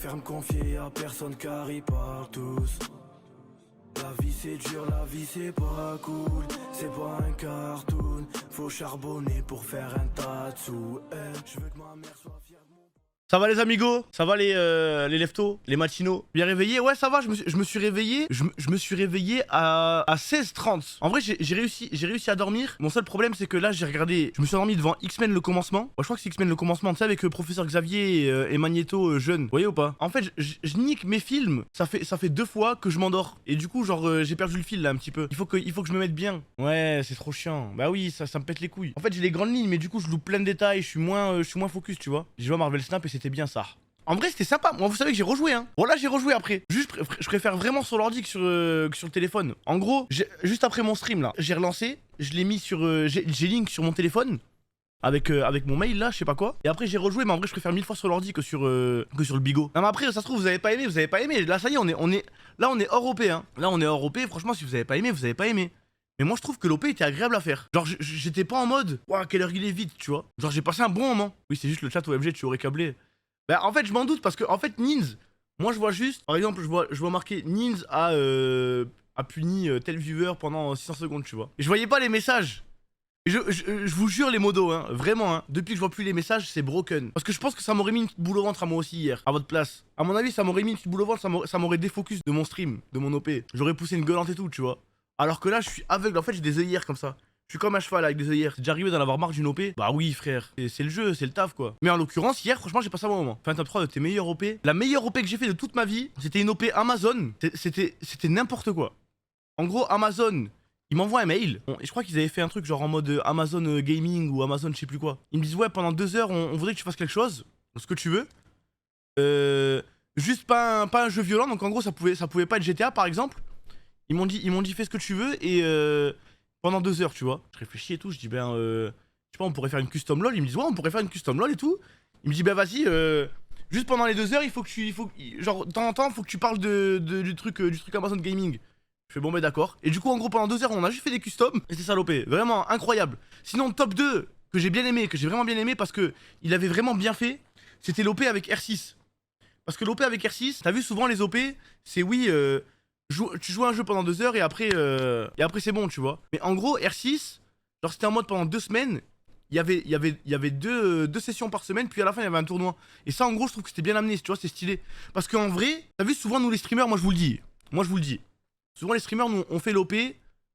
préfère me confier à personne car ils parlent tous. La vie c'est dur, la vie c'est pas cool. C'est pas un cartoon. Faut charbonner pour faire un tas de sous. Je veux que ma mère soit fière de moi. Ça va les amigos? Ça va les leftos? Les matinaux? Bien réveillé? Ouais, ça va, je me suis réveillé. Je me suis réveillé à 16h30. En vrai, j'ai réussi à dormir. Mon seul problème, c'est que là, j'ai regardé. Je me suis endormi devant X-Men le commencement. Ouais, je crois que c'est X-Men le commencement, tu sais, avec professeur Xavier et Magneto jeune. Vous voyez ou pas? En fait, je nique mes films. Ça fait 2 fois que je m'endors. Et du coup, genre, j'ai perdu le fil là un petit peu. Il faut que je me mette bien. Ouais, c'est trop chiant. Bah oui, ça me pète les couilles. En fait, j'ai les grandes lignes, mais du coup, je loupe plein de détails. Je suis moins focus, tu vois. J'ai joué à Marvel Snap et c'était bien ça. En vrai c'était sympa, moi vous savez que j'ai rejoué hein. Bon là j'ai rejoué après. Juste je préfère vraiment sur l'ordi que sur le téléphone. En gros, juste après mon stream là, j'ai relancé, je l'ai mis sur... j'ai link sur mon téléphone. Avec mon mail là, je sais pas quoi. Et après j'ai rejoué, mais en vrai je préfère 1000 fois sur l'ordi que sur le bigot. Non mais après ça se trouve vous avez pas aimé, Là ça y est, on est hors OP hein. Là on est hors OP, franchement si vous avez pas aimé, vous avez pas aimé. Mais moi je trouve que l'OP était agréable à faire. Genre j'étais pas en mode ouah quelle heure il est vite, tu vois. Genre j'ai passé un bon moment. Oui c'est juste le chat OMG, tu aurais câblé. Bah en fait je m'en doute parce que en fait Nins, moi je vois juste, par exemple je vois marqué Nins a puni tel viewer pendant 600 secondes tu vois. Et je voyais pas les messages. Et je vous jure les modos hein, vraiment hein, depuis que je vois plus les messages c'est broken. Parce que je pense que ça m'aurait mis une petite boule au ventre à moi aussi hier, à votre place. À mon avis ça m'aurait mis une petite boule au ventre, ça m'aurait défocus de mon stream, de mon OP. J'aurais poussé une gueulante et tout tu vois. Alors que là je suis aveugle, en fait j'ai des œillères comme ça. Je suis comme un cheval avec des œillères. C'est déjà arrivé d'en avoir marre d'une OP? Bah oui frère, c'est le jeu, c'est le taf quoi. Mais en l'occurrence hier franchement j'ai passé un bon moment. Enfin top 3 de tes meilleures OP. La meilleure OP que j'ai fait de toute ma vie, c'était une OP Amazon. C'était n'importe quoi. En gros Amazon, ils m'envoient un mail. Bon, et je crois qu'ils avaient fait un truc genre en mode Amazon Gaming ou Amazon je sais plus quoi. Ils me disent ouais pendant 2 heures on voudrait que tu fasses quelque chose. Ce que tu veux. Juste pas un jeu violent, donc en gros ça pouvait pas être GTA par exemple. Ils m'ont dit fais ce que tu veux et pendant 2 heures, tu vois. Je réfléchis et tout, je dis ben je sais pas, on pourrait faire une custom lol. Ils me disent ouais on pourrait faire une custom lol et tout. Il me dit bah vas-y, juste pendant les 2 heures il faut que genre de temps en temps faut que tu parles du truc Amazon Gaming. Je fais bon bah d'accord. Et du coup en gros pendant 2 heures on a juste fait des customs et c'est salopé, vraiment incroyable. Sinon top 2 que j'ai bien aimé, que j'ai vraiment bien aimé parce que il avait vraiment bien fait, c'était l'OP avec R6. Parce que l'OP avec R6, t'as vu souvent les OP, c'est oui tu joues un jeu pendant 2 heures et après c'est bon tu vois. Mais en gros R6, genre c'était en mode pendant 2 semaines, il y avait deux sessions par semaine, puis à la fin il y avait un tournoi. Et ça en gros je trouve que c'était bien amené, tu vois, c'est stylé. Parce qu'en vrai, t'as vu souvent nous les streamers, moi je vous le dis, souvent les streamers nous on fait l'OP,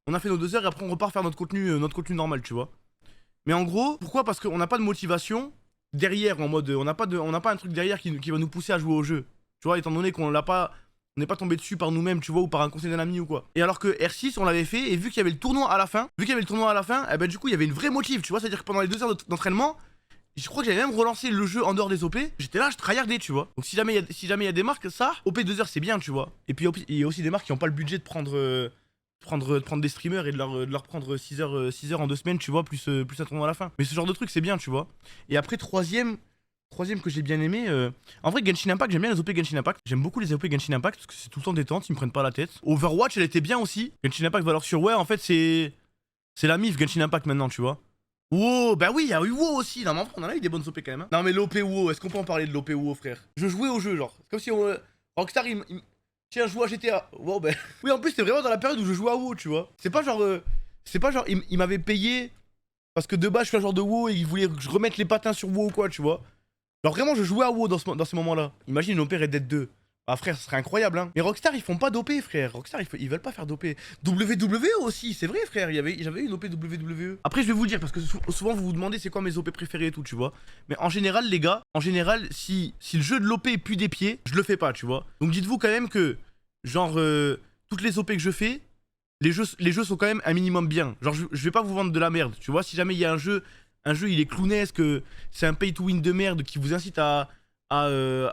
on a fait nos 2 heures et après on repart faire notre contenu normal tu vois. Mais en gros, pourquoi? Parce qu'on n'a pas de motivation derrière, en mode on n'a pas un truc derrière qui va nous pousser à jouer au jeu. Tu vois, étant donné qu'on l'a pas... On n'est pas tombé dessus par nous-mêmes, tu vois, ou par un conseil d'un ami ou quoi. Et alors que R6, on l'avait fait, et vu qu'il y avait le tournoi à la fin, eh ben du coup, il y avait une vraie motive, tu vois. C'est-à-dire que pendant les 2 heures d'entraînement, je crois que j'avais même relancé le jeu en dehors des OP. J'étais là, je tryhardais, tu vois. Donc si jamais il y a des marques, ça, OP 2 heures, c'est bien, tu vois. Et puis il y a aussi des marques qui n'ont pas le budget de prendre des streamers et de leur prendre 6 heures en 2 semaines, tu vois, plus un tournoi à la fin. Mais ce genre de truc, c'est bien, tu vois. Et après, troisième que j'ai bien aimé, en vrai Genshin Impact, j'aime bien les OP Genshin Impact. J'aime beaucoup les OP Genshin Impact parce que c'est tout le temps détente, ils me prennent pas la tête. Overwatch elle était bien aussi. Genshin Impact valeur sur ouais en fait c'est la mif Genshin Impact maintenant tu vois. WoW, bah oui il y a eu WoW aussi. Non mais en vrai on en a eu des bonnes OP quand même hein. Non mais l'OP WoW, est-ce qu'on peut en parler de l'OP WoW frère? Je jouais au jeu genre, c'est comme si Rockstar tiens je joue à GTA. Wow bah oui en plus c'était vraiment dans la période où je jouais à WoW tu vois. C'est pas genre il m'avait payé parce que de base je suis un genre de WoW et il voulait que je remette les patins sur WoW ou quoi tu vois. Genre vraiment je jouais à WoW dans ces moments là. Imagine une OP Red Dead 2. Ah frère ce serait incroyable hein. Mais Rockstar ils font pas d'OP frère. Rockstar ils veulent pas faire d'OP. WWE aussi c'est vrai frère. J'avais une OP WWE. Après je vais vous dire parce que souvent vous vous demandez c'est quoi mes OP préférés et tout tu vois. Mais en général les gars, si le jeu de l'OP pue des pieds, je le fais pas tu vois. Donc dites-vous quand même que genre toutes les OP que je fais, les jeux sont quand même un minimum bien. Genre je vais pas vous vendre de la merde tu vois. Si jamais il y a un jeu il est clownesque, c'est un pay to win de merde qui vous incite à je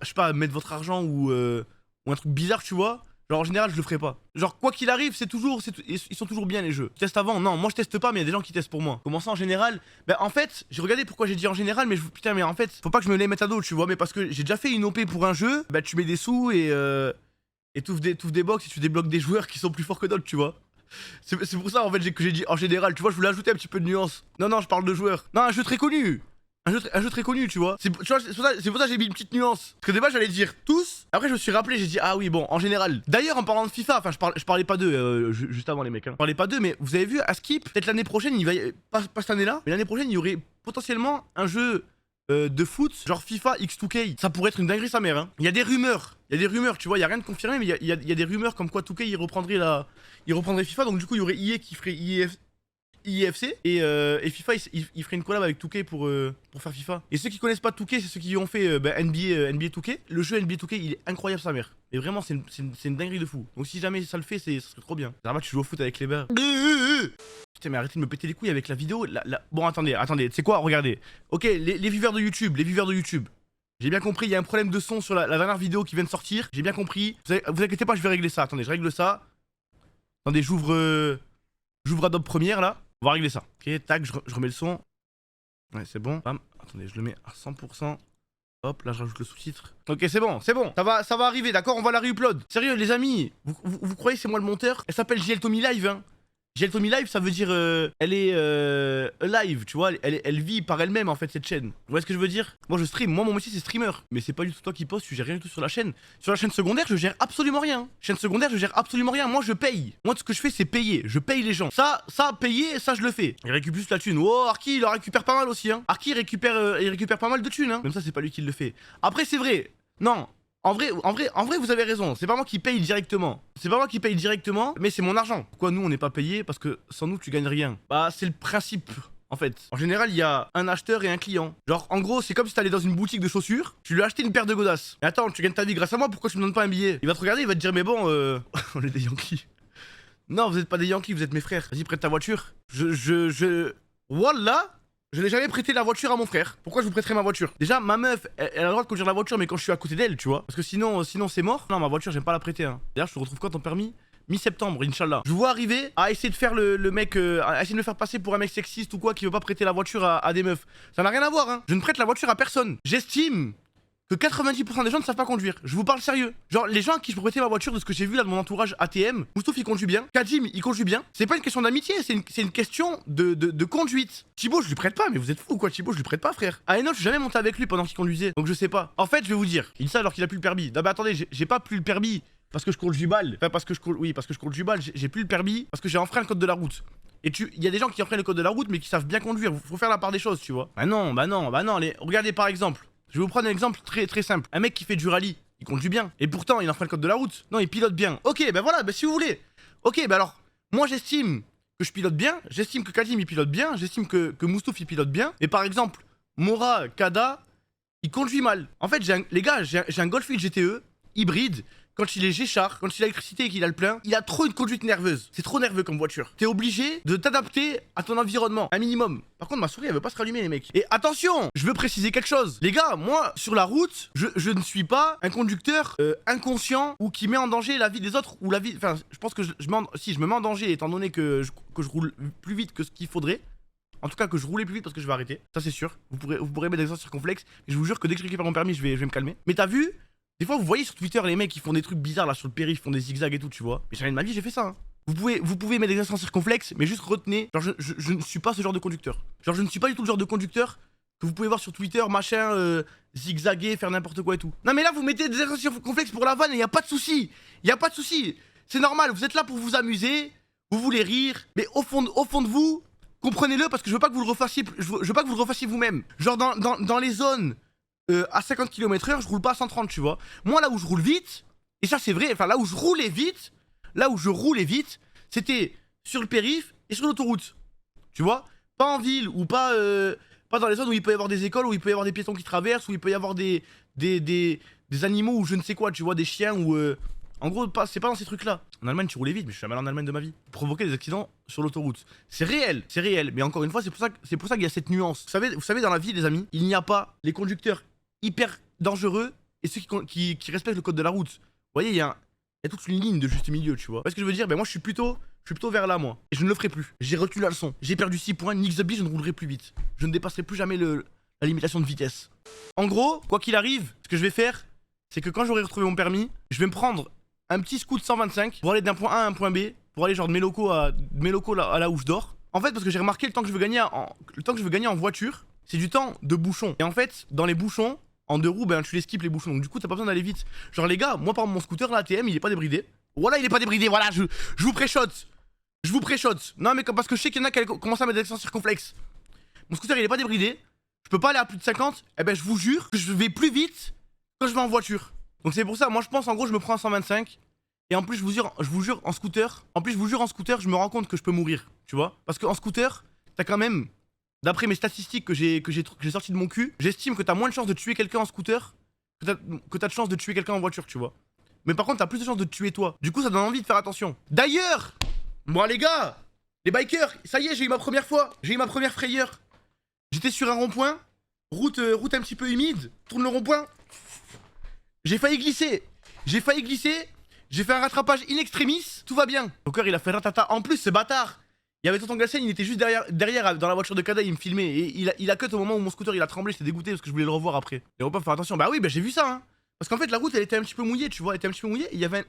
sais pas, mettre votre argent ou un truc bizarre, tu vois. Genre en général, je le ferai pas. Genre quoi qu'il arrive, ils sont toujours bien les jeux. Je teste avant, non, moi je teste pas, mais il y a des gens qui testent pour moi. Comment ça en général? Bah en fait, j'ai regardé pourquoi j'ai dit en général, mais putain, mais en fait, faut pas que je me les mette à dos, tu vois. Mais parce que j'ai déjà fait une OP pour un jeu, bah tu mets des sous et t'ouvres des box et tu débloques des joueurs qui sont plus forts que d'autres, tu vois. C'est pour ça en fait que j'ai dit en général, tu vois, je voulais ajouter un petit peu de nuance. Non, je parle de joueurs. Non, un jeu très connu. un jeu très connu, tu vois. C'est pour ça que j'ai mis une petite nuance. Parce que déjà j'allais dire tous. Après je me suis rappelé, j'ai dit ah oui bon en général. D'ailleurs en parlant de FIFA, enfin je parlais pas d'eux juste avant les mecs. Je parlais pas d'eux, mais vous avez vu à Skip, peut-être l'année prochaine, il va pas cette année-là, mais l'année prochaine il y aurait potentiellement un jeu de foot, genre FIFA X2K. Ça pourrait être une dinguerie sa mère. Hein. Il y a des rumeurs, tu vois, il y a rien de confirmé, mais il y a des rumeurs comme quoi 2K il reprendrait FIFA, donc du coup il y aurait EA qui ferait IFC et FIFA il ferait une collab avec 2K pour faire FIFA. Et ceux qui connaissent pas 2K, c'est ceux qui ont fait NBA 2K. Le jeu NBA 2K il est incroyable sa mère. Mais vraiment c'est une dinguerie de fou. Donc si jamais ça le fait, ça serait trop bien. Normalement tu joues au foot avec les bars. Putain mais arrêtez de me péter les couilles avec la vidéo. Bon attendez, tu sais quoi, regardez. Ok les viewers de YouTube, j'ai bien compris, il y a un problème de son sur la dernière vidéo qui vient de sortir. J'ai bien compris. Vous inquiétez pas, je vais régler ça. Attendez, je règle ça. Attendez, j'ouvre Adobe Premiere là. On va régler ça. Ok, tac, je remets le son. Ouais, c'est bon. Bam. Attendez, je le mets à 100%. Hop, là je rajoute le sous-titre. Ok, c'est bon. Ça va arriver, d'accord, on va la re-upload. Sérieux, les amis, vous croyez que c'est moi le monteur? Elle s'appelle JL Tommy Live, hein. JL Tommy Live, ça veut dire elle est live, tu vois, elle vit par elle-même en fait cette chaîne. Vous voyez ce que je veux dire? Moi je stream, moi mon métier c'est streamer. Mais c'est pas du tout toi qui poste, tu gères rien du tout sur la chaîne. Sur la chaîne secondaire, je gère absolument rien. Chaîne secondaire, je gère absolument rien. Moi je paye. Moi ce que je fais c'est payer. Je paye les gens. Ça payer, ça je le fais. Il récupère juste la thune. Oh, Arki il en récupère pas mal aussi, hein. Arki il récupère pas mal de thunes, hein. Même ça c'est pas lui qui le fait. Après c'est vrai. Non. En vrai, vous avez raison. C'est pas moi qui paye directement. Mais c'est mon argent. Pourquoi nous on n'est pas payé? Parce que sans nous tu gagnes rien. Bah c'est le principe. En fait, en général, il y a un acheteur et un client. Genre, en gros, c'est comme si t'allais dans une boutique de chaussures, tu lui as acheté une paire de godasses. Mais attends, tu gagnes ta vie grâce à moi, pourquoi tu me donnes pas un billet? Il va te regarder, il va te dire, mais bon, on est des Yankees. Non, vous êtes pas des Yankees, vous êtes mes frères. Vas-y, prête ta voiture. Wallah, je n'ai jamais prêté la voiture à mon frère. Pourquoi je vous prêterais ma voiture? Déjà, ma meuf, elle a le droit de conduire la voiture, mais quand je suis à côté d'elle, tu vois. Parce que sinon c'est mort. Non, ma voiture, j'aime pas la prêter. Hein. D'ailleurs, je te retrouve quand ton permis? Mi-septembre, Inch'Allah. Je vois arriver à essayer de faire le mec, à essayer de me faire passer pour un mec sexiste ou quoi qui veut pas prêter la voiture à des meufs. Ça n'a rien à voir, hein. Je ne prête la voiture à personne. J'estime que 90% des gens ne savent pas conduire. Je vous parle sérieux. Genre, les gens à qui je peux prêter ma voiture, de ce que j'ai vu là de mon entourage ATM, Moustouf il conduit bien, Kadim il conduit bien. C'est pas une question d'amitié, c'est une question de conduite. Thibaut, je lui prête pas, mais vous êtes fou ou quoi? Thibaut, je lui prête pas, frère. Ah, et non, je suis jamais monté avec lui pendant qu'il conduisait. Donc je sais pas. En fait, je vais vous dire, il dit ça alors qu'il a plus le permis. Non, bah attendez, j'ai pas plus le permis. Parce que je conduis mal. Enfin, parce que je conduis mal, j'ai plus le permis. Parce que j'ai enfreint le code de la route. Et il y a des gens qui enfreignent le code de la route, mais qui savent bien conduire. Faut faire la part des choses, tu vois. Bah non. Regardez par exemple. Je vais vous prendre un exemple très simple. Un mec qui fait du rallye, il conduit bien. Et pourtant, il enfreint le code de la route. Non, il pilote bien. Ok, bah voilà, bah si vous voulez. Ok, bah alors, moi j'estime que je pilote bien. J'estime que Kadim il pilote bien. J'estime que Moustouf il pilote bien. Et par exemple, Mora, Kada, il conduit mal. En fait, les gars, j'ai un Golf 8 GTE hybride. Quand il est G-Char, quand il a l'électricité et qu'il a le plein, il a trop une conduite nerveuse. C'est trop nerveux comme voiture. T'es obligé de t'adapter à ton environnement, un minimum. Par contre, ma souris, elle veut pas se rallumer, les mecs. Et attention, je veux préciser quelque chose. Les gars, moi, sur la route, je ne suis pas un conducteur inconscient ou qui met en danger la vie des autres ou la vie... Enfin, je pense que si je me mets en danger, étant donné que je roule plus vite que ce qu'il faudrait. En tout cas, que je roulais plus vite parce que je vais arrêter. Ça, c'est sûr. Vous pourrez mettre des exemples circonflexes. Et je vous jure que dès que je récupère mon permis, je vais me calmer. Mais t'as vu? Des fois, vous voyez sur Twitter les mecs qui font des trucs bizarres là sur le périph', ils font des zigzags et tout, tu vois. Mais jamais de ma vie, j'ai fait ça. Hein. Vous pouvez mettre des accents circonflexes, mais juste retenez. Genre, je ne suis pas ce genre de conducteur. Genre, je ne suis pas du tout le genre de conducteur que vous pouvez voir sur Twitter, machin, zigzaguer, faire n'importe quoi et tout. Non, mais là, vous mettez des accents circonflexes pour la vanne et y a pas de souci. Y a pas de souci. C'est normal, vous êtes là pour vous amuser, vous voulez rire, mais au fond de vous, comprenez-le parce que je veux pas que vous le refassiez, je veux pas que vous le refassiez vous-même. Genre, dans les zones. À 50 km/h, je roule pas à 130, tu vois. Moi, là où je roule vite, et ça c'est vrai, enfin là où je roulais vite, c'était sur le périph' et sur l'autoroute. Tu vois, pas en ville ou pas dans les zones où il peut y avoir des écoles, où il peut y avoir des piétons qui traversent, où il peut y avoir des animaux ou je ne sais quoi, tu vois, des chiens ou en gros, c'est pas dans ces trucs-là. En Allemagne, tu roulais vite, mais je suis jamais allé en Allemagne de ma vie. Provoquer des accidents sur l'autoroute. C'est réel. Mais encore une fois, c'est pour ça qu'il y a cette nuance. Vous savez, dans la vie, les amis, il n'y a pas les conducteurs hyper dangereux et ceux qui respectent le code de la route. Vous voyez, il y a toute une ligne de juste milieu, tu vois. Vous voyez ce que je veux dire? Ben moi, je suis plutôt vers là, moi. Et je ne le ferai plus. J'ai retenu la leçon. J'ai perdu 6 points. Nix the je ne roulerai plus vite. Je ne dépasserai plus jamais la limitation de vitesse. En gros, quoi qu'il arrive, ce que je vais faire, c'est que quand j'aurai retrouvé mon permis, je vais me prendre un petit scoot 125 pour aller d'un point A à un point B, pour aller genre de mes locaux à là où je dors. En fait, parce que j'ai remarqué le temps que je veux gagner en voiture, c'est du temps de bouchon. Et en fait, dans les bouchons, en 2 roues, ben tu les skips les bouchons. Donc du coup, t'as pas besoin d'aller vite. Genre les gars, moi par exemple, mon scooter, là, ATM, il est pas débridé. Voilà, il est pas débridé, voilà, je vous pré-shot. Je vous pré-shot. Non, mais parce que je sais qu'il y en a qui commencent à mettre des accents circonflexes. Mon scooter, il est pas débridé. Je peux pas aller à plus de 50. Eh ben, je vous jure que je vais plus vite quand je vais en voiture. Donc c'est pour ça, moi je pense en gros, je me prends un 125. Et en plus, je vous jure, en scooter. En plus, je vous jure, en scooter, je me rends compte que je peux mourir. Tu vois? Parce qu'en scooter, t'as quand même, d'après mes statistiques que j'ai sorti de mon cul, j'estime que t'as moins de chances de tuer quelqu'un en scooter que t'as de chances de tuer quelqu'un en voiture, tu vois. Mais par contre, t'as plus de chances de tuer toi. Du coup, ça donne envie de faire attention. D'ailleurs, moi les gars, les bikers, ça y est, j'ai eu ma première fois. J'ai eu ma première frayeur. J'étais sur un rond-point, route un petit peu humide, tourne le rond-point. J'ai failli glisser. J'ai fait un rattrapage in extremis, tout va bien. Mon cœur, il a fait ratata. En plus, ce bâtard, il y avait tonton Glacian, il était juste derrière dans la voiture de Kada, il me filmait. Et il a cut au moment où mon scooter il a tremblé, j'étais dégoûté parce que je voulais le revoir après. Les repas, faire attention. Bah oui, bah j'ai vu ça, hein. Parce qu'en fait, la route, elle était un petit peu mouillée, tu vois. Elle était un petit peu mouillée. Et il y avait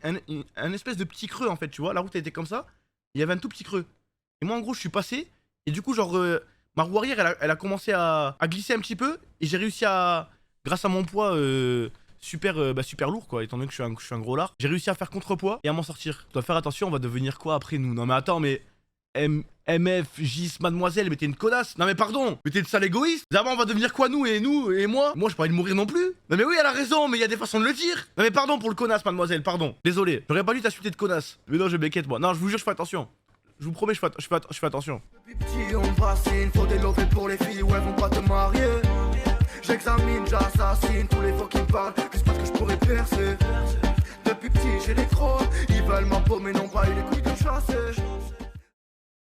un espèce de petit creux, en fait, tu vois. La route, elle était comme ça. Il y avait un tout petit creux. Et moi, en gros, je suis passé. Et du coup, genre, ma roue arrière, elle a commencé à glisser un petit peu. Et j'ai réussi à, grâce à mon poids super lourd, quoi, étant donné que je suis un gros lard, j'ai réussi à faire contrepoids et à m'en sortir. Je dois faire attention, on va devenir quoi après nous? Non mais attends, mais MF, Gis, mademoiselle, mais t'es une connasse. Non mais pardon, mais t'es de sale égoïste. D'abord on va devenir quoi nous et moi? Moi j'ai pas envie de mourir non plus. Non mais oui, elle a raison, mais il y a des façons de le dire. Non mais pardon pour le connasse, mademoiselle, pardon. Désolé, j'aurais pas dû t'insulter de connasse. Mais non, je m'inquiète moi. Non, je vous jure, je fais attention. Je vous promets, je fais attention. Depuis petit on bassine, faut des lovés pour les filles, ouais vont pas te marier. J'examine, j'assassine tous les fois qui me parlent, juste parce que je pourrais percer. Depuis petit j'ai les crocs, ils veulent ma peau mais non pas eu les couilles de chasser.